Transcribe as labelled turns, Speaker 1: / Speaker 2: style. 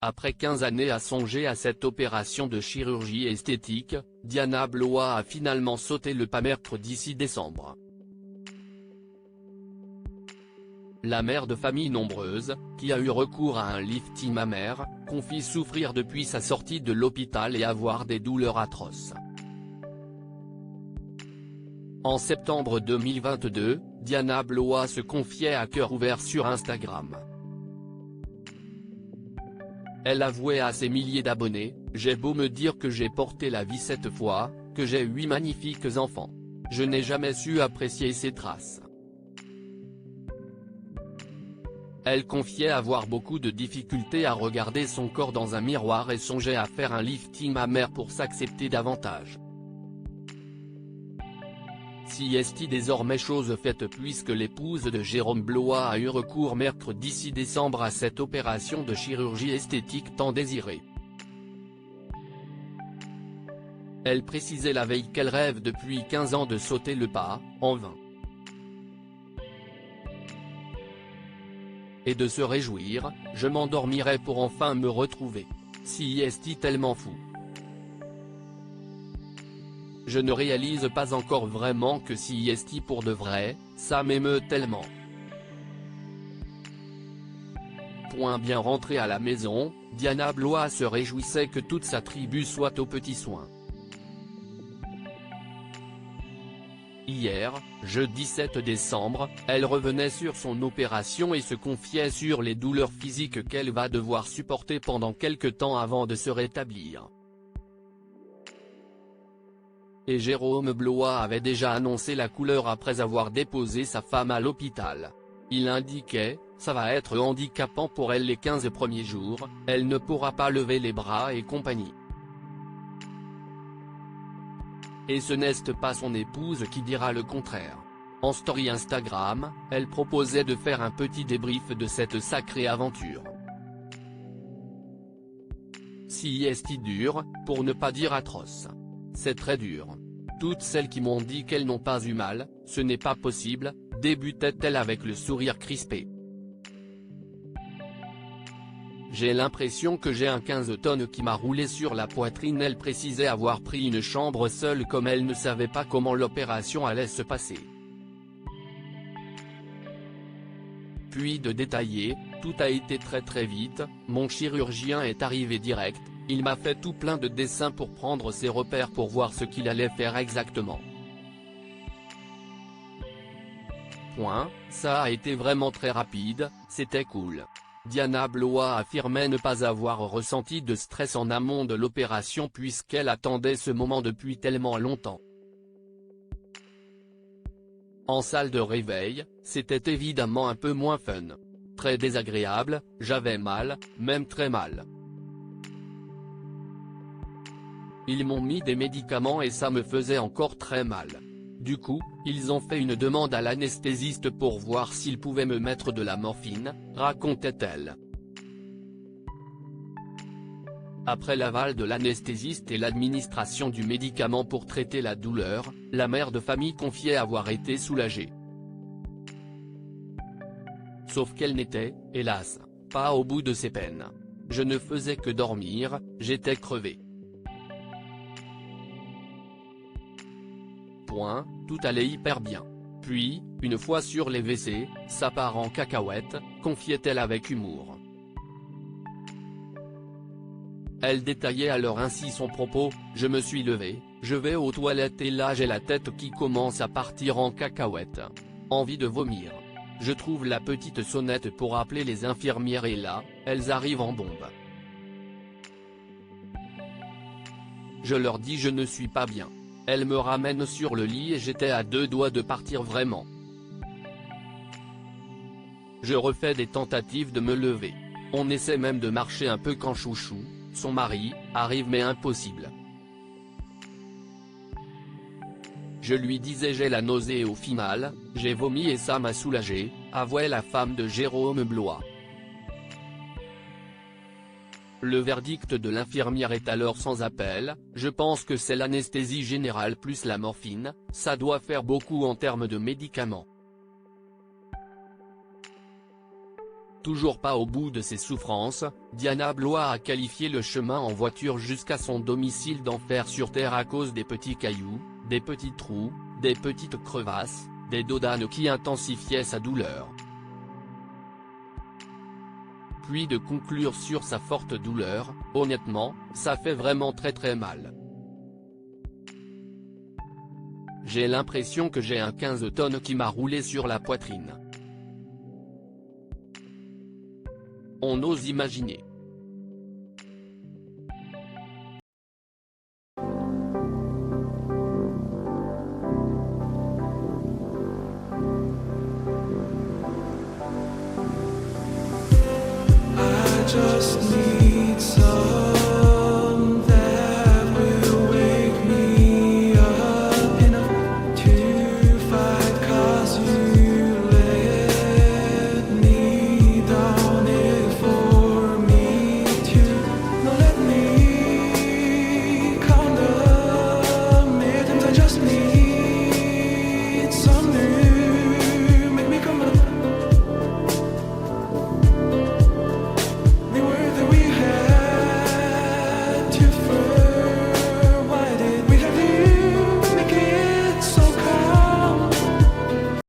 Speaker 1: Après 15 années à songer à cette opération de chirurgie esthétique, Diana Blois a finalement sauté le pas mercredi 6 décembre. La mère de famille nombreuse, qui a eu recours à un lifting mammaire, confie souffrir depuis sa sortie de l'hôpital et avoir des douleurs atroces. En septembre 2022, Diana Blois se confiait à cœur ouvert sur Instagram. Elle avouait à ses milliers d'abonnés: « J'ai beau me dire que j'ai porté la vie cette fois, que j'ai 8 magnifiques enfants. Je n'ai jamais su apprécier ces traces. » Elle confiait avoir beaucoup de difficultés à regarder son corps dans un miroir et songeait à faire un lifting mammaire pour s'accepter davantage. Si est désormais chose faite puisque l'épouse de Jérôme Blois a eu recours mercredi 6 décembre à cette opération de chirurgie esthétique tant désirée. Elle précisait la veille qu'elle rêve depuis 15 ans de sauter le pas, en vain. Et de se réjouir: « Je m'endormirai pour enfin me retrouver. Si est tellement fou. Je ne réalise pas encore vraiment que si est pour de vrai, ça m'émeut tellement. » Bien rentrée à la maison, Diana Blois se réjouissait que toute sa tribu soit aux petits soins. Hier, jeudi 7 décembre, elle revenait sur son opération et se confiait sur les douleurs physiques qu'elle va devoir supporter pendant quelque temps avant de se rétablir. Et Jérôme Blois avait déjà annoncé la couleur après avoir déposé sa femme à l'hôpital. Il indiquait: « Ça va être handicapant pour elle les 15 premiers jours, elle ne pourra pas lever les bras et compagnie. » Et ce n'est pas son épouse qui dira le contraire. En story Instagram, elle proposait de faire un petit débrief de cette sacrée aventure. Si est dur, pour ne pas dire atroce. C'est très dur. Toutes celles qui m'ont dit qu'elles n'ont pas eu mal, ce n'est pas possible, débutait-elle avec le sourire crispé. J'ai l'impression que j'ai un 15 tonnes qui m'a roulé sur la poitrine. Elle précisait avoir pris une chambre seule comme elle ne savait pas comment l'opération allait se passer. Puis de détailler: « Tout a été très vite, mon chirurgien est arrivé direct, il m'a fait tout plein de dessins pour prendre ses repères pour voir ce qu'il allait faire exactement. Ça a été vraiment très rapide, c'était cool. » Diana Blois affirmait ne pas avoir ressenti de stress en amont de l'opération puisqu'elle attendait ce moment depuis tellement longtemps. En salle de réveil, c'était évidemment un peu moins fun. Très désagréable, j'avais mal, même très mal. Ils m'ont mis des médicaments et ça me faisait encore très mal. Du coup, ils ont fait une demande à l'anesthésiste pour voir s'il pouvait me mettre de la morphine, racontait-elle. Après l'aval de l'anesthésiste et l'administration du médicament pour traiter la douleur, la mère de famille confiait avoir été soulagée. Sauf qu'elle n'était, hélas, pas au bout de ses peines. « Je ne faisais que dormir, j'étais crevée. Tout allait hyper bien. Puis, une fois sur les WC, ça part en cacahuète », confiait-elle avec humour. Elle détaillait alors ainsi son propos: « Je me suis levée, je vais aux toilettes et là j'ai la tête qui commence à partir en cacahuète. Envie de vomir. Je trouve la petite sonnette pour appeler les infirmières et là, elles arrivent en bombe. Je leur dis je ne suis pas bien. Elle me ramène sur le lit et j'étais à 2 doigts de partir vraiment. Je refais des tentatives de me lever. On essaie même de marcher un peu quand chouchou, son mari, arrive mais impossible. Je lui disais j'ai la nausée et au final, j'ai vomi et ça m'a soulagé », avouait la femme de Jérôme Blois. Le verdict de l'infirmière est alors sans appel: « Je pense que c'est l'anesthésie générale plus la morphine, ça doit faire beaucoup en termes de médicaments. » Toujours pas au bout de ses souffrances, Diana Blois a qualifié le chemin en voiture jusqu'à son domicile d'enfer sur terre à cause des petits cailloux, des petits trous, des petites crevasses, des dodanes qui intensifiaient sa douleur. Puis de conclure sur sa forte douleur, « Honnêtement, ça fait vraiment très mal. J'ai l'impression que j'ai un 15 tonnes qui m'a roulé sur la poitrine. » On ose imaginer.